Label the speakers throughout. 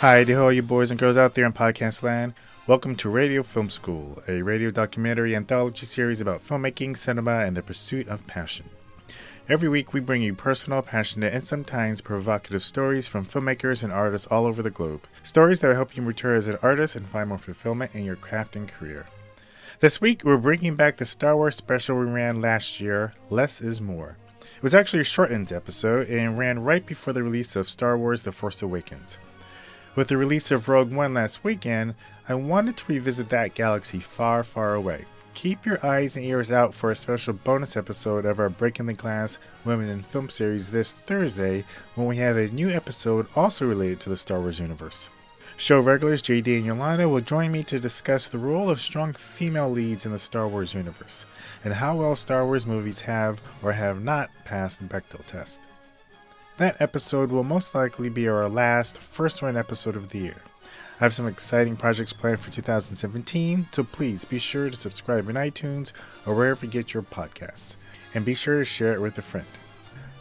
Speaker 1: Hi, to all you boys and girls out there in podcast land. Welcome to Radio Film School, a radio documentary anthology series about filmmaking, cinema, and the pursuit of passion. Every week we bring you personal, passionate, and sometimes provocative stories from filmmakers and artists all over the globe. Stories that will help you mature as an artist and find more fulfillment in your craft and career. This week we're bringing back the Star Wars special we ran last year, Less is More. It was actually a shortened episode and ran right before the release of Star Wars The Force Awakens. With the release of Rogue One last weekend, I wanted to revisit that galaxy far, far away. Keep your eyes and ears out for a special bonus episode of our Breaking the Glass Women in Film series this Thursday, when we have a new episode also related to the Star Wars universe. Show regulars JD and Yolanda will join me to discuss the role of strong female leads in the Star Wars universe, and how well Star Wars movies have or have not passed the Bechdel test. That episode will most likely be our last first-run episode of the year. I have some exciting projects planned for 2017, so please be sure to subscribe in iTunes or wherever you get your podcasts. And be sure to share it with a friend.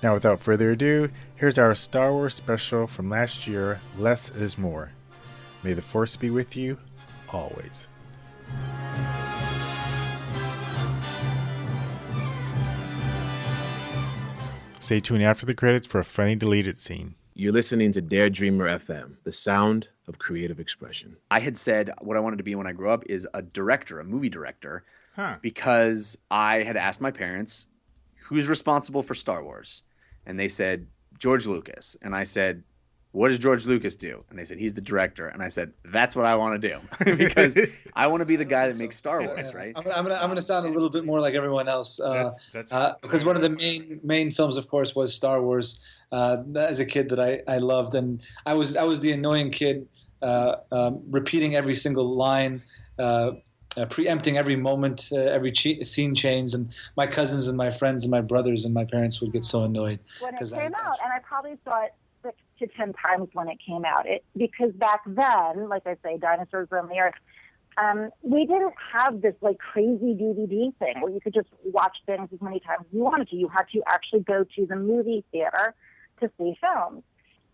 Speaker 1: Now, without further ado, here's our Star Wars special from last year, Less is More. May the Force be with you, always. Stay tuned after the credits for a funny deleted scene.
Speaker 2: You're listening to Dare Dreamer FM, the sound of creative expression.
Speaker 3: I had said what I wanted to be when I grew up is a director, a movie director, because I had asked my parents, who's responsible for Star Wars? And they said, George Lucas. And I said, what does George Lucas do? And they said, he's the director. And I said, that's what I want to do because I want to be the guy that makes Star Wars, right?
Speaker 4: I'm gonna sound a little bit more like everyone else because one of the main films, of course, was Star Wars. As a kid that I loved, and I was the annoying kid, repeating every single line, preempting every moment, every scene change, and my cousins and my friends and my brothers and my parents would get so annoyed
Speaker 5: when it came out, and I probably saw it 6 to 10 times when it came out. Because back then, like I say, dinosaurs roamed the earth. We didn't have this like crazy DVD thing where you could just watch things as many times as you wanted to. You had to actually go to the movie theater to see films.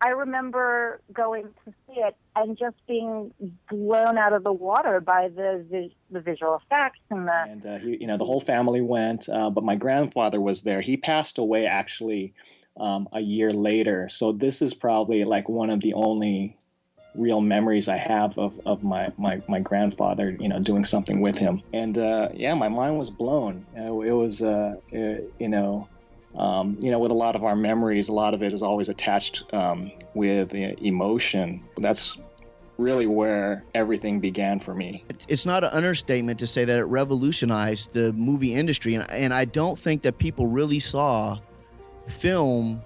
Speaker 5: I remember going to see it and just being blown out of the water by the visual effects and
Speaker 6: the whole family went, but my grandfather was there. He passed away actually a year later, so this is probably like one of the only real memories I have of my grandfather, doing something with him. And my mind was blown. It was with a lot of our memories, a lot of it is always attached with emotion. That's really where everything began for me.
Speaker 7: It's not an understatement to say that it revolutionized the movie industry, and I don't think that people really saw film,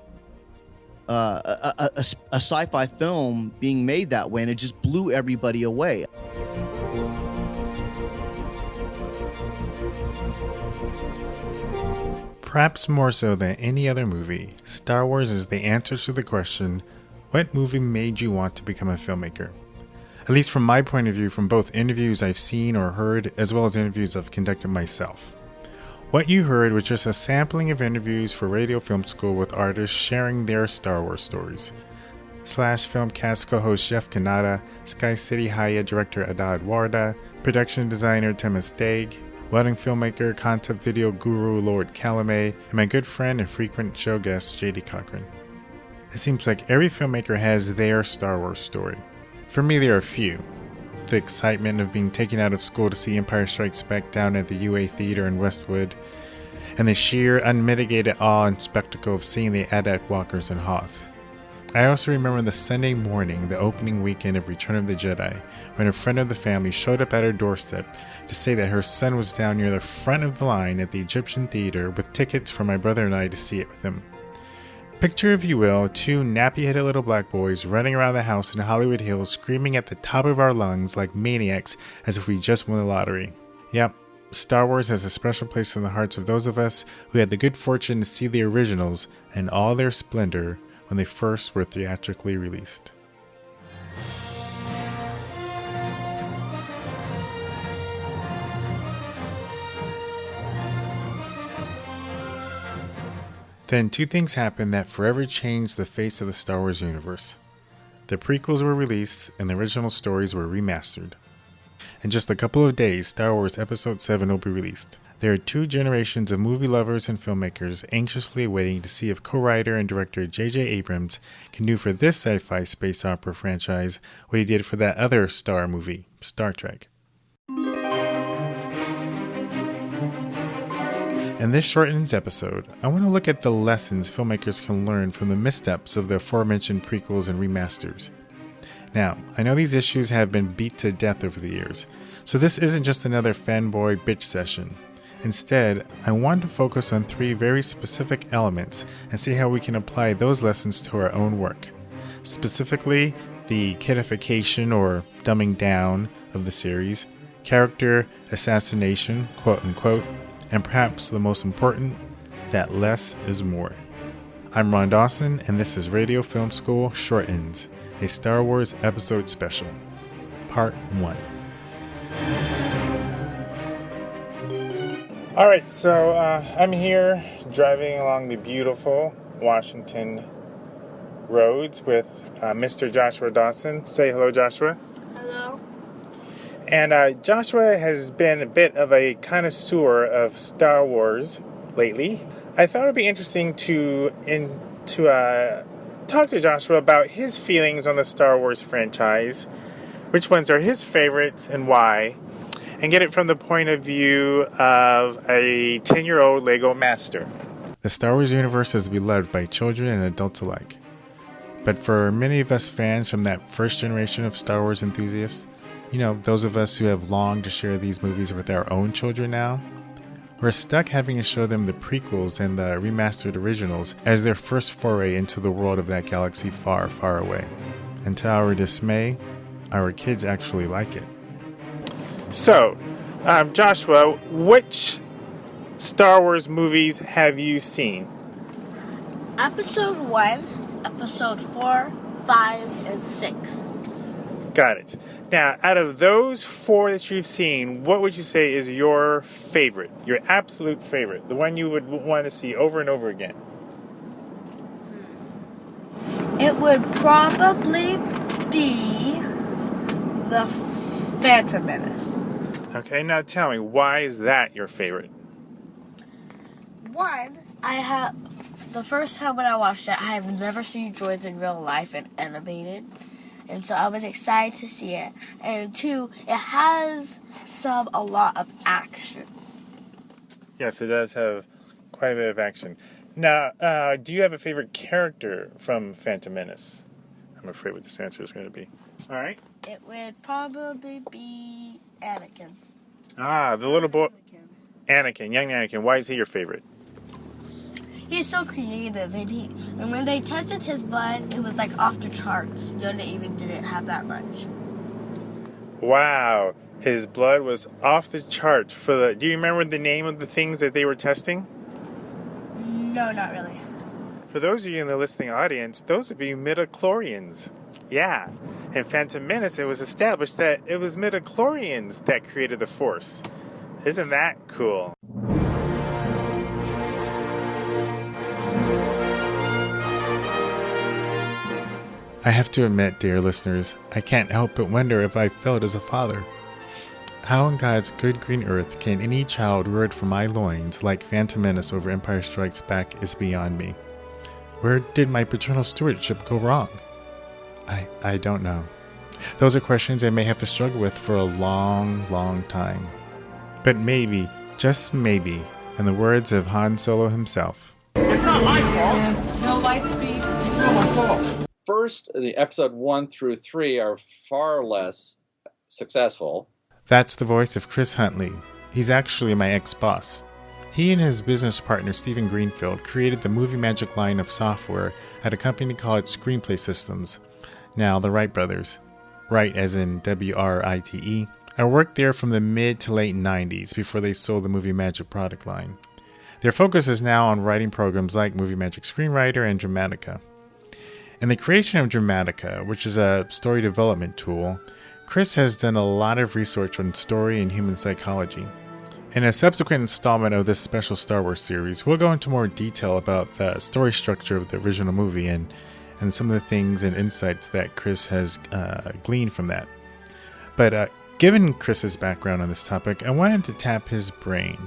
Speaker 7: a sci-fi film being made that way, and it just blew everybody away.
Speaker 1: Perhaps more so than any other movie, Star Wars is the answer to the question, what movie made you want to become a filmmaker? At least from my point of view, from both interviews I've seen or heard, as well as interviews I've conducted myself. What you heard was just a sampling of interviews for Radio Film School with artists sharing their Star Wars stories. Filmcast co-host Jeff Kanata, Sky City Haya director Adad Warda, production designer Tim Stagg, wedding filmmaker, concept video guru Loyd Calomay, and my good friend and frequent show guest JD Cochran. It seems like every filmmaker has their Star Wars story. For me, there are a few. The excitement of being taken out of school to see Empire Strikes Back down at the UA Theater in Westwood, and the sheer unmitigated awe and spectacle of seeing the Adak Walkers in Hoth. I also remember the Sunday morning, the opening weekend of Return of the Jedi, when a friend of the family showed up at her doorstep to say that her son was down near the front of the line at the Egyptian Theater with tickets for my brother and I to see it with him. Picture, if you will, 2 nappy-headed little black boys running around the house in Hollywood Hills screaming at the top of our lungs like maniacs as if we just won the lottery. Yep, Star Wars has a special place in the hearts of those of us who had the good fortune to see the originals in all their splendor when they first were theatrically released. Then 2 things happened that forever changed the face of the Star Wars universe. The prequels were released and the original stories were remastered. In just a couple of days, Star Wars Episode 7 will be released. There are two generations of movie lovers and filmmakers anxiously waiting to see if co-writer and director J.J. Abrams can do for this sci-fi space opera franchise what he did for that other star movie, Star Trek. In this shortened episode, I want to look at the lessons filmmakers can learn from the missteps of the aforementioned prequels and remasters. Now, I know these issues have been beat to death over the years, so this isn't just another fanboy bitch session. Instead, I want to focus on three very specific elements and see how we can apply those lessons to our own work. Specifically, the kidification or dumbing down of the series, character assassination, quote unquote, and perhaps the most important, that less is more. I'm Ron Dawson, and this is Radio Film School Short Ends, a Star Wars episode special, Part 1. All right, so I'm here driving along the beautiful Washington roads with Mr. Joshua Dawson. Say hello, Joshua.
Speaker 8: Hello.
Speaker 1: And Joshua has been a bit of a connoisseur of Star Wars lately. I thought it would be interesting to talk to Joshua about his feelings on the Star Wars franchise, which ones are his favorites and why, and get it from the point of view of a 10-year-old Lego master. The Star Wars universe is beloved by children and adults alike. But for many of us fans from that first generation of Star Wars enthusiasts, you know, those of us who have longed to share these movies with our own children now, we're stuck having to show them the prequels and the remastered originals as their first foray into the world of that galaxy far, far away. And to our dismay, our kids actually like it. So, Joshua, which Star Wars movies have you seen?
Speaker 8: Episode 1, Episode 4, 5, and 6.
Speaker 1: Got it. Now, out of those 4 that you've seen, what would you say is your favorite? Your absolute favorite? The one you would want to see over and over again?
Speaker 8: It would probably be The Phantom Menace.
Speaker 1: Okay, now tell me, why is that your favorite?
Speaker 8: One, the first time when I watched it, I have never seen droids in real life and animated. And so I was excited to see it. And 2, it has a lot of action.
Speaker 1: Yes, it does have quite a bit of action. Now, do you have a favorite character from Phantom Menace? I'm afraid what this answer is going to be. All right.
Speaker 8: It would probably be Anakin.
Speaker 1: Ah, the little boy. Anakin, young Anakin. Why is he your favorite?
Speaker 8: He's so creative, and when they tested his blood, it was like off the charts. Yoda even didn't have that much.
Speaker 1: Wow, his blood was off the charts. Do you remember the name of the things that they were testing?
Speaker 8: No, not really.
Speaker 1: For those of you in the listening audience, those would be midichlorians. Yeah, in Phantom Menace, it was established that it was midichlorians that created the Force. Isn't that cool? I have to admit, dear listeners, I can't help but wonder if I felt as a father. How on God's good green earth can any child reared from my loins like Phantom Menace over Empire Strikes Back is beyond me. Where did my paternal stewardship go wrong? I don't know. Those are questions I may have to struggle with for a long, long time. But maybe, just maybe, in the words of Han Solo himself,
Speaker 9: "It's not my fault. No light speed. It's still my fault."
Speaker 10: First, the episode 1 through 3 are far less successful.
Speaker 1: That's the voice of Chris Huntley. He's actually my ex-boss. He and his business partner Stephen Greenfield created the Movie Magic line of software at a company called Screenplay Systems, now the Wright brothers. Wright as in W-R-I-T-E. I worked there from the mid to late 90s before they sold the Movie Magic product line. Their focus is now on writing programs like Movie Magic Screenwriter and Dramatica. In the creation of Dramatica, which is a story development tool, Chris has done a lot of research on story and human psychology. In a subsequent installment of this special Star Wars series, we'll go into more detail about the story structure of the original movie and and some of the things and insights that Chris has gleaned from that. But given Chris's background on this topic, I wanted to tap his brain.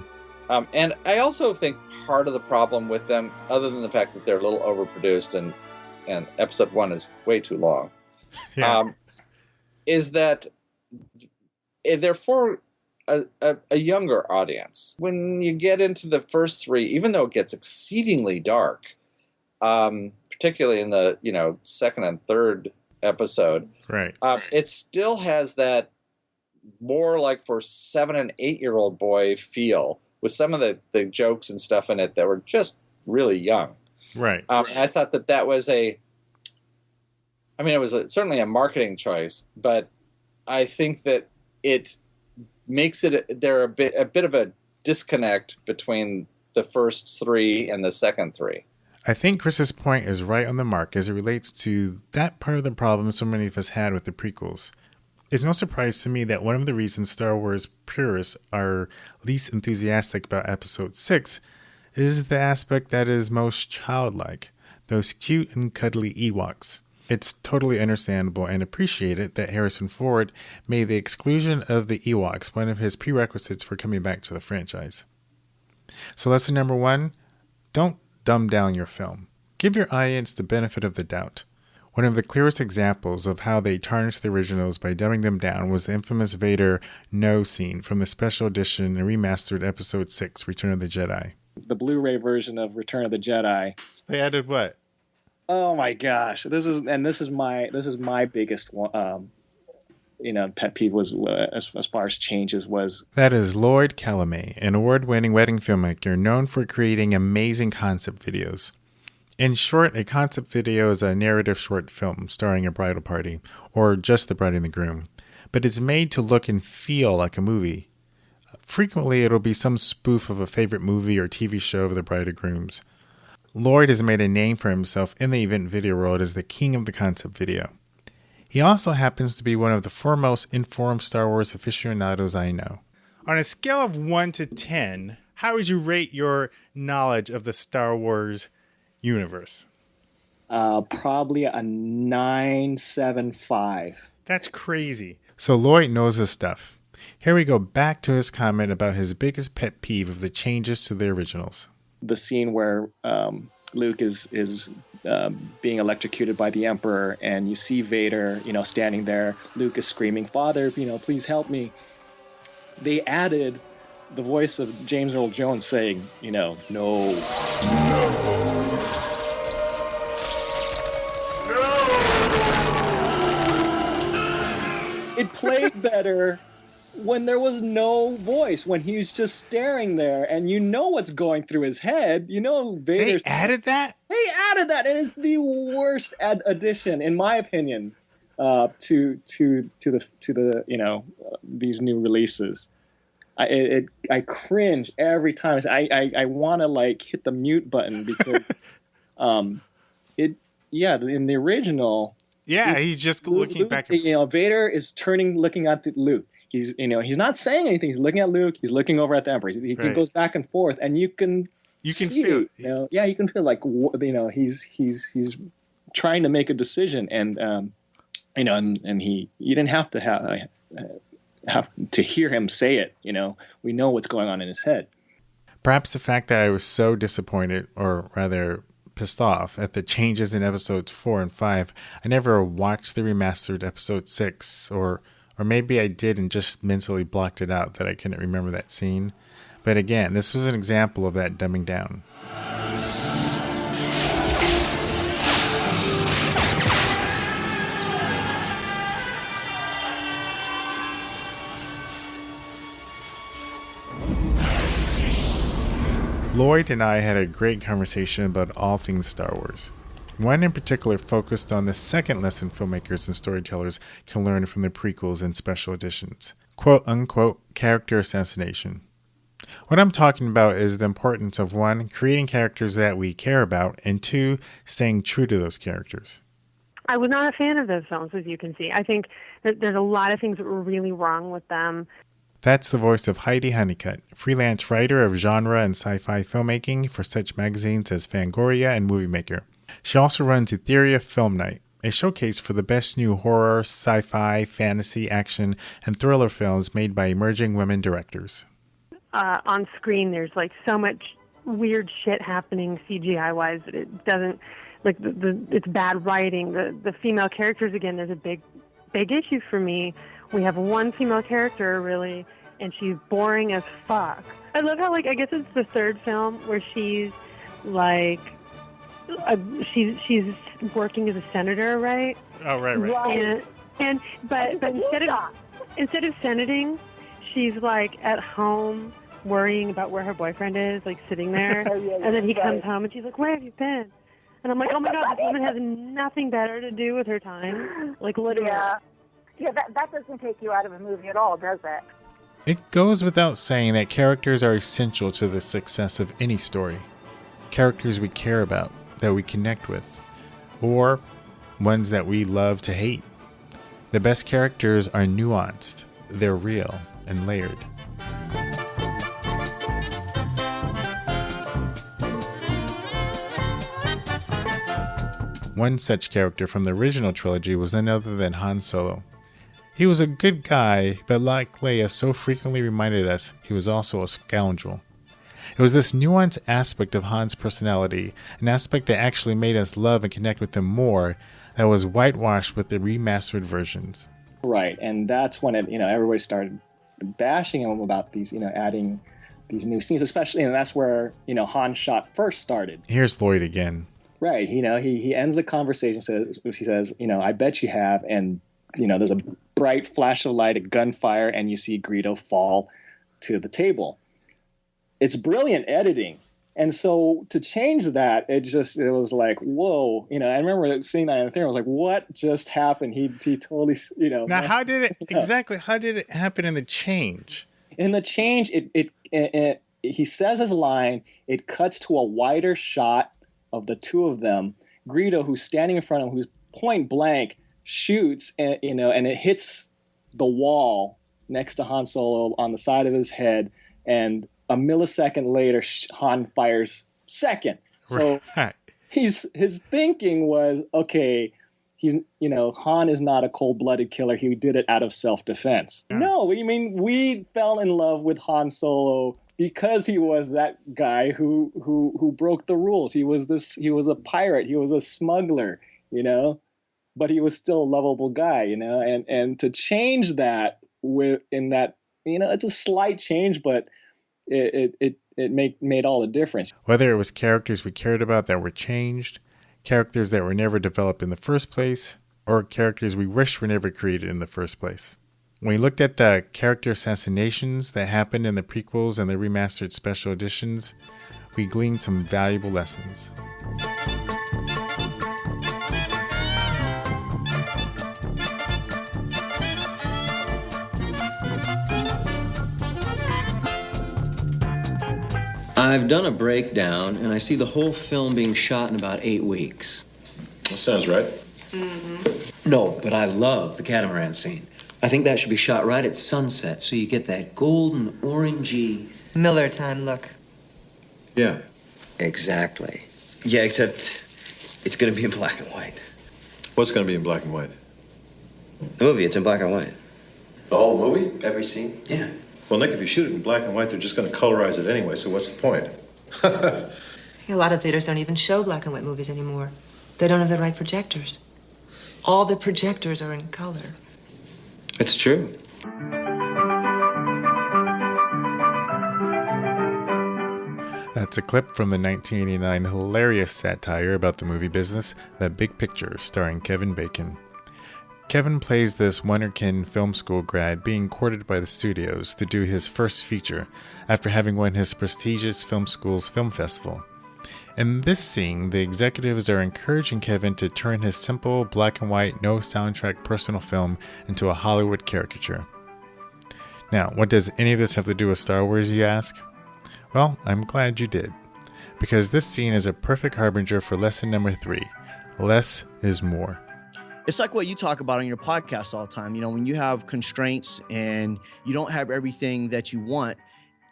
Speaker 10: And I also think part of the problem with them, other than the fact that they're a little overproduced and episode 1 is way too long, is that they're for a younger audience. When you get into the first 3, even though it gets exceedingly dark, particularly in the second and third episode,
Speaker 1: right?
Speaker 10: It still has that more like for 7 and 8-year-old boy feel, with some of the jokes and stuff in it that were just really young.
Speaker 1: Right.
Speaker 10: I thought that was it was certainly a marketing choice, but I think that it makes it a bit of a disconnect between the first 3 and the second 3.
Speaker 1: I think Chris's point is right on the mark as it relates to that part of the problem so many of us had with the prequels. It's no surprise to me that one of the reasons Star Wars purists are least enthusiastic about Episode 6 is the aspect that is most childlike, those cute and cuddly Ewoks. It's totally understandable and appreciated that Harrison Ford made the exclusion of the Ewoks one of his prerequisites for coming back to the franchise. So lesson number 1, don't dumb down your film. Give your audience the benefit of the doubt. One of the clearest examples of how they tarnished the originals by dumbing them down was the infamous Vader no scene from the special edition and remastered Episode 6, Return of the Jedi.
Speaker 6: The Blu-ray version of Return of the Jedi.
Speaker 1: They added what?
Speaker 6: Oh my gosh! This is my biggest pet peeve was as far as changes was.
Speaker 1: That is Loyd Calomay, an award-winning wedding filmmaker known for creating amazing concept videos. In short, a concept video is a narrative short film starring a bridal party, or just the bride and the groom, but it's made to look and feel like a movie. Frequently, it'll be some spoof of a favorite movie or TV show of the bride or grooms. Loyd has made a name for himself in the event video world as the king of the concept video. He also happens to be one of the foremost informed Star Wars aficionados I know. On a scale of 1 to 10, how would you rate your knowledge of the Star Wars universe?
Speaker 6: Probably a 9.75.
Speaker 1: That's crazy. So Loyd knows his stuff. Here we go back to his comment about his biggest pet peeve of the changes to the originals.
Speaker 6: The scene where Luke is being electrocuted by the Emperor, and you see Vader, standing there. Luke is screaming, "Father, please help me." They added the voice of James Earl Jones saying, "No." It played better when there was no voice, when he was just staring there, and what's going through his head. Vader's.
Speaker 1: They added that?
Speaker 6: They added that, and it's the worst addition, in my opinion, to the these new releases. I cringe every time. I want to hit the mute button because in the original.
Speaker 1: Yeah, he's just looking
Speaker 6: Luke,
Speaker 1: back. And
Speaker 6: Vader is looking at Luke. He's not saying anything. He's looking at Luke. He's looking over at the Emperor. He goes back and forth, and you can see
Speaker 1: feel
Speaker 6: it. You can feel he's trying to make a decision, and you didn't have to have to hear him say it. We know what's going on in his head.
Speaker 1: Perhaps the fact that I was so disappointed, or rather pissed off at the changes in episodes 4 and 5, I never watched the remastered episode 6, or maybe I did and just mentally blocked it out that I couldn't remember that scene. But again, this was an example of that dumbing down. Loyd and I had a great conversation about all things Star Wars. One in particular focused on the second lesson filmmakers and storytellers can learn from the prequels and special editions. Quote-unquote character assassination. What I'm talking about is the importance of 1, creating characters that we care about, and 2, staying true to those characters.
Speaker 11: I was not a fan of those films, as you can see. I think that there's a lot of things that were really wrong with them.
Speaker 1: That's the voice of Heidi Honeycut, freelance writer of genre and sci-fi filmmaking for such magazines as Fangoria and Movie Maker. She also runs Etheria Film Night, a showcase for the best new horror, sci-fi, fantasy, action, and thriller films made by emerging women directors.
Speaker 11: On screen, there's like so much weird shit happening CGI-wise that it doesn't, like it's bad writing. The female characters, again, there's a big issue for me. We have one female character, really, and she's boring as fuck. I love how, like, I guess it's the third film where she's like, she's working as a senator, right?
Speaker 1: Oh, right.
Speaker 11: But instead of senating, she's like at home worrying about where her boyfriend is, like sitting there, and then he comes home and she's like, "Where have you been?" And I'm like, "Oh my God, this woman has nothing better to do with her time." Like, literally.
Speaker 5: Yeah, that doesn't take you out of a movie at all, does it?
Speaker 1: It goes without saying that characters are essential to the success of any story. Characters we care about, that we connect with, or ones that we love to hate. The best characters are nuanced, they're real and layered. One such character from the original trilogy was none other than Han Solo. He was a good guy, but like Leia so frequently reminded us, he was also a scoundrel. It was this nuanced aspect of Han's personality, an aspect that actually made us love and connect with him more, that was whitewashed with the remastered versions.
Speaker 6: Right, and that's when everybody started bashing him about these, adding these new scenes, especially, and that's where, Han shot first started.
Speaker 1: Here's Loyd again.
Speaker 6: Right, he ends the conversation, he says, I bet you have, and, there's a bright flash of light, a gunfire, and you see Greedo fall to the table. It's brilliant editing. And so to change that, it was like, whoa. I remember seeing that in the theater. I was like, what just happened? He totally,
Speaker 1: Now, how did it happen in the change?
Speaker 6: In the change, he says his line. It cuts to a wider shot of the two of them. Greedo, who's standing in front of him, who's point blank, shoots, and it hits the wall next to Han Solo on the side of his head. And a millisecond later, Han fires second. So his thinking was, okay, Han is not a cold-blooded killer. He did it out of self-defense. Yeah. No, we fell in love with Han Solo because he was that guy who broke the rules. He was a pirate. He was a smuggler, but he was still a lovable guy, and to change that it's a slight change, but it made all the difference.
Speaker 1: Whether it was characters we cared about that were changed, characters that were never developed in the first place, or characters we wish were never created in the first place. When we looked at the character assassinations that happened in the prequels and the remastered special editions, we gleaned some valuable lessons.
Speaker 12: I've done a breakdown, and I see the whole film being shot in about 8 weeks.
Speaker 13: That sounds right.
Speaker 12: Mm-hmm. No, but I love the catamaran scene. I think that should be shot right at sunset, so you get that golden, orangey...
Speaker 14: Miller time look.
Speaker 12: Yeah. Exactly.
Speaker 14: Yeah, except it's going to be in black and white.
Speaker 13: What's going to be in black and white?
Speaker 14: The movie, it's in black and white.
Speaker 13: The whole movie?
Speaker 14: Every scene? Yeah.
Speaker 13: Well, Nick, if you shoot it in black and white, they're just going to colorize it anyway, so what's the point?
Speaker 15: A lot of theaters don't even show black and white movies anymore. They don't have the right projectors. All the projectors are in color.
Speaker 12: It's true.
Speaker 1: That's a clip from the 1989 hilarious satire about the movie business, The Big Picture, starring Kevin Bacon. Kevin plays this wonderkin film school grad being courted by the studios to do his first feature after having won his prestigious film school's film festival. In this scene, the executives are encouraging Kevin to turn his simple black and white, no soundtrack personal film into a Hollywood caricature. Now, what does any of this have to do with Star Wars, you ask? Well, I'm glad you did, because this scene is a perfect harbinger for lesson number 3. Less is more.
Speaker 7: It's like what you talk about on your podcast all the time. When you have constraints and you don't have everything that you want,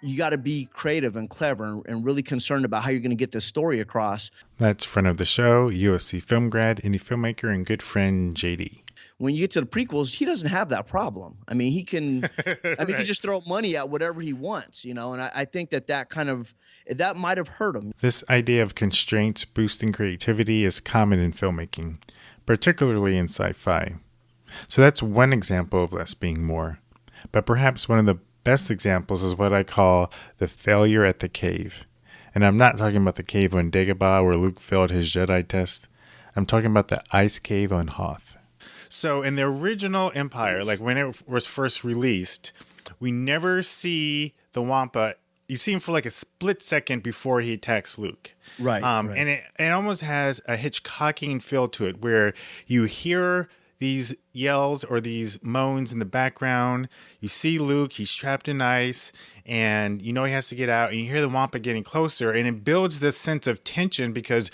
Speaker 7: you got to be creative and clever and really concerned about how you're going to get this story across.
Speaker 1: That's friend of the show, USC film grad, indie filmmaker, and good friend JD.
Speaker 7: When you get to the prequels, he doesn't have that problem. I mean, he can, he can just throw money at whatever he wants, and I think that might have hurt him.
Speaker 1: This idea of constraints boosting creativity is common in filmmaking, particularly in sci-fi. So that's one example of less being more. But perhaps one of the best examples is what I call the failure at the cave. And I'm not talking about the cave on Dagobah where Luke failed his Jedi test. I'm talking about the ice cave on Hoth. So in the original Empire, like when it was first released, we never see the Wampa. You see him for like a split second before he attacks Luke.
Speaker 7: Right.
Speaker 1: And it almost has a Hitchcockian feel to it where you hear these yells or these moans in the background. You see Luke, he's trapped in ice, and you know he has to get out, and you hear the Wampa getting closer, and it builds this sense of tension because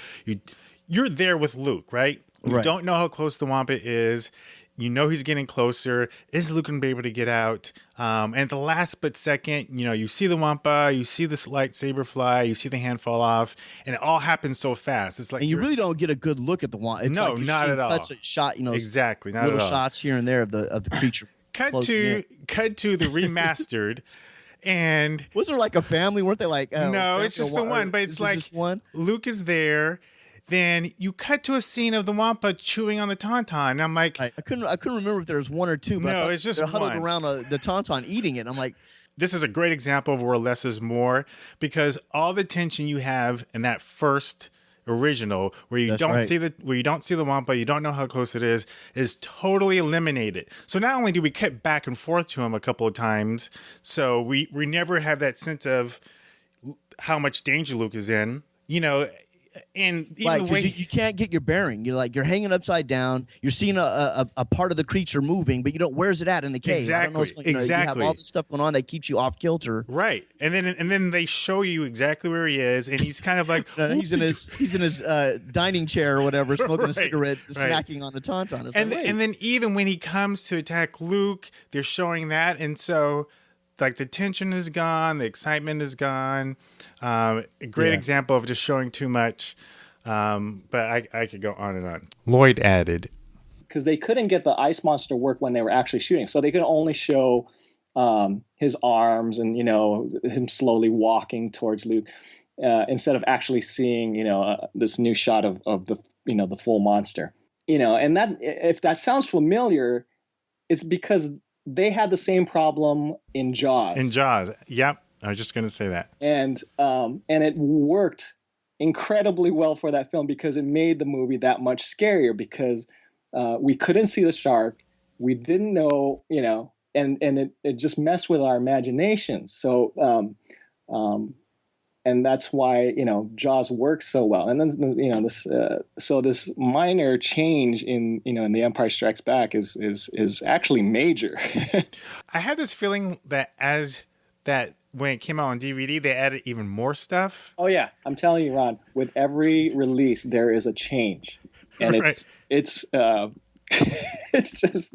Speaker 1: you're there with Luke, right? You don't know how close the Wampa is. You know he's getting closer. Is Luke going to be able to get out? And at the last split second, you see the Wampa, you see this lightsaber fly, you see the hand fall off, and it all happens so fast. It's like,
Speaker 7: and you really don't get a good look at the Wampa. It's
Speaker 1: no,
Speaker 7: like
Speaker 1: not at all.
Speaker 7: Cuts a shot,
Speaker 1: exactly, not
Speaker 7: little
Speaker 1: at all.
Speaker 7: shots here and there of the creature.
Speaker 1: Cut to the remastered. And
Speaker 7: was there like a family? Weren't they like?
Speaker 1: No, it's just the one. But it's like Luke is there. Then you cut to a scene of the Wampa chewing on the Tauntaun. And I'm like,
Speaker 7: I couldn't remember if there was one or two. But
Speaker 1: no, it's just
Speaker 7: they're huddled
Speaker 1: one.
Speaker 7: around the Tauntaun eating it. I'm like,
Speaker 1: this is a great example of where less is more, because all the tension you have in that first original, where you don't see the Wampa, you don't know how close it is totally eliminated. So not only do we cut back and forth to him a couple of times, so we never have that sense of how much danger Luke is in, and even the way
Speaker 7: you can't get your bearing. You're hanging upside down. You're seeing a part of the creature moving, but you don't. Where's it at in the cave?
Speaker 1: Exactly.
Speaker 7: I don't know what's going, you have all this stuff going on that keeps you off kilter.
Speaker 1: Right, and then they show you exactly where he is, and he's kind of like
Speaker 7: he's in his dining chair or whatever, smoking a cigarette, snacking on the Tauntaun.
Speaker 1: And then even when he comes to attack Luke, they're showing that, and so. Like the tension is gone, the excitement is gone. A great example of just showing too much, but I could go on and on. Loyd added,
Speaker 6: because they couldn't get the ice monster work when they were actually shooting, so they could only show his arms and him slowly walking towards Luke instead of actually seeing this new shot of the the full monster. And that, if that sounds familiar, it's because they had the same problem in Jaws.
Speaker 1: Yep. I was just going to say that.
Speaker 6: And it worked incredibly well for that film because it made the movie that much scarier because we couldn't see the shark. We didn't know, and it just messed with our imagination. So, and that's why, Jaws works so well. And then, this minor change in The Empire Strikes Back is actually major.
Speaker 1: I had this feeling that when it came out on DVD, they added even more stuff.
Speaker 6: Oh yeah. I'm telling you, Ron, with every release, there is a change. And it's just,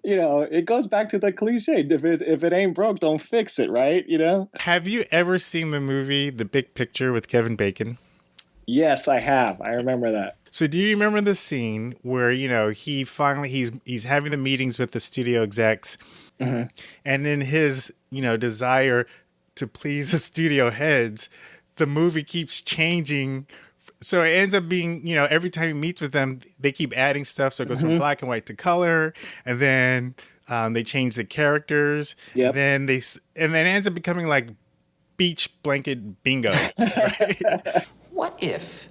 Speaker 6: it goes back to the cliche. If it ain't broke, don't fix it, right?
Speaker 1: Have you ever seen the movie The Big Picture with Kevin Bacon?
Speaker 6: Yes, I have. I remember that.
Speaker 1: So do you remember the scene where, he finally, he's having the meetings with the studio execs, and then his, desire to please the studio heads, the movie keeps changing. So it ends up being, every time he meets with them, they keep adding stuff. So it goes from black and white to color, and then they change the characters.
Speaker 6: Yep.
Speaker 1: And then it ends up becoming like beach blanket bingo. Right?
Speaker 16: What if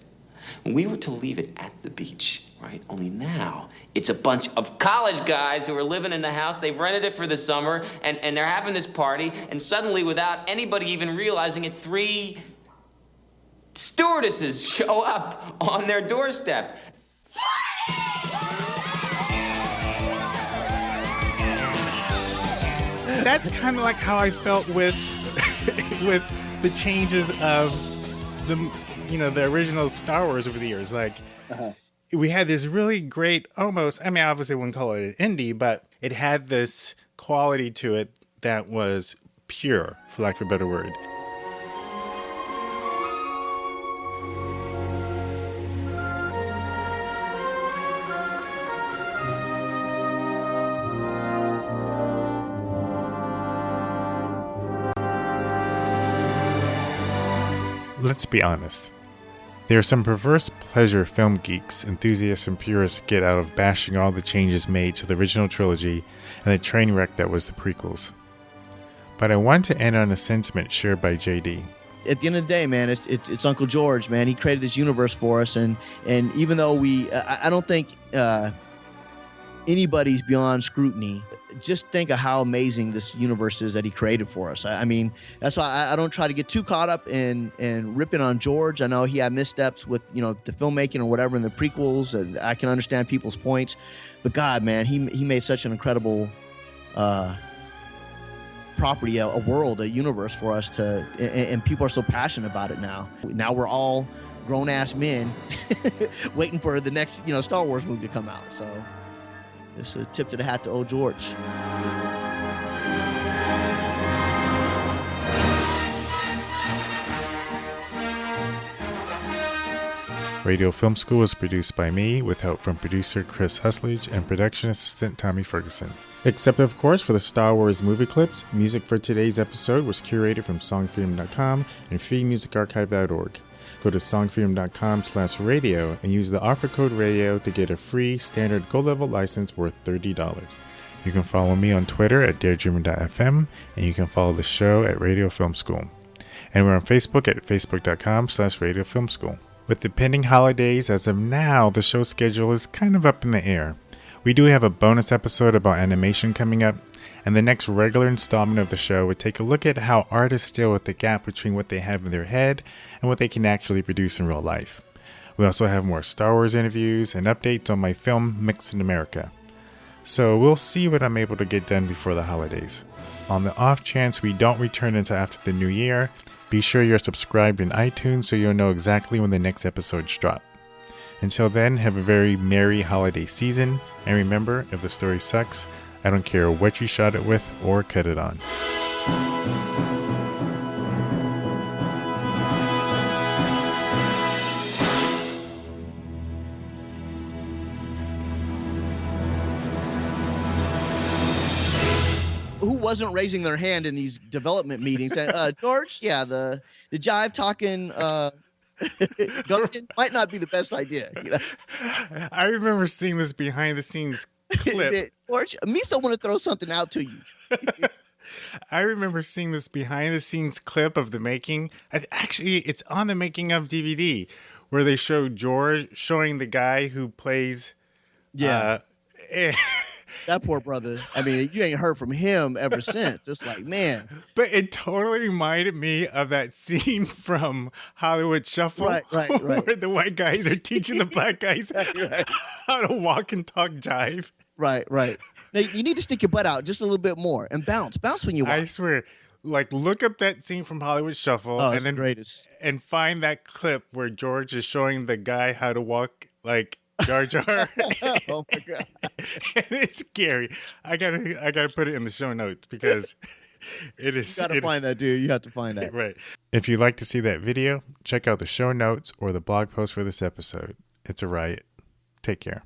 Speaker 16: we were to leave it at the beach, right? Only now it's a bunch of college guys who are living in the house. They've rented it for the summer, and they're having this party, and suddenly, without anybody even realizing it, 3 stewardesses show up on their doorstep.
Speaker 1: That's kind of like how I felt with the changes of the original Star Wars over the years. Like we had this really great, almost, I mean, obviously I wouldn't call it an indie, but it had this quality to it that was pure, for lack of a better word. Let's be honest. There are some perverse pleasure film geeks, enthusiasts, and purists get out of bashing all the changes made to the original trilogy and the train wreck that was the prequels. But I want to end on a sentiment shared by JD.
Speaker 7: At the end of the day, man, it's Uncle George, man. He created this universe for us, and even though I don't think anybody's beyond scrutiny. Just think of how amazing this universe is that he created for us. I mean, that's why I don't try to get too caught up in ripping on George. I know he had missteps with, the filmmaking or whatever in the prequels. I can understand people's points, but God, man, he made such an incredible property, a world, a universe for us to, and people are so passionate about it now. Now we're all grown-ass men waiting for the next, Star Wars movie to come out. So it's a tip to the hat to old George.
Speaker 1: Radio Film School is produced by me with help from producer Chris Huntley and production assistant Tommy Ferguson. Except, of course, for the Star Wars movie clips, music for today's episode was curated from songfreedom.com and freemusicarchive.org. Go to songfreedom.com/radio and use the offer code radio to get a free standard gold level license worth $30. You can follow me on Twitter at daredreamer.fm, and you can follow the show at Radio Film School. And we're on Facebook at facebook.com/Radio Film School. With the pending holidays, as of now, the show schedule is kind of up in the air. We do have a bonus episode about animation coming up, and the next regular installment of the show would take a look at how artists deal with the gap between what they have in their head and what they can actually produce in real life. We also have more Star Wars interviews and updates on my film Mixed in America. So we'll see what I'm able to get done before the holidays. On the off chance we don't return until after the new year, be sure you're subscribed in iTunes so you'll know exactly when the next episodes drop. Until then, have a very merry holiday season, and remember, if the story sucks, I don't care what you shot it with or cut it on.
Speaker 7: Who wasn't raising their hand in these development meetings? George, yeah, the jive talking Guncan might not be the best idea.
Speaker 1: I remember seeing this behind the scenes clip.
Speaker 7: George, Miso want to throw something out to you.
Speaker 1: I remember seeing this behind the scenes clip of the making. Actually, it's on the making of DVD where they show George showing the guy who plays.
Speaker 7: Yeah. That poor brother. I mean, you ain't heard from him ever since. It's like, man.
Speaker 1: But it totally reminded me of that scene from Hollywood Shuffle.
Speaker 7: Right.
Speaker 1: Where the white guys are teaching the black guys how to walk and talk jive.
Speaker 7: Right. Now, you need to stick your butt out just a little bit more and bounce when you walk.
Speaker 1: I swear. Like, look up that scene from Hollywood Shuffle and find that clip where George is showing the guy how to walk like Jar Jar.
Speaker 7: Oh my god!
Speaker 1: And it's scary. I gotta put it in the show notes because it is.
Speaker 7: You gotta find that, dude. You have to find that.
Speaker 1: Right. If you'd like to see that video, check out the show notes or the blog post for this episode. It's a riot. Take care.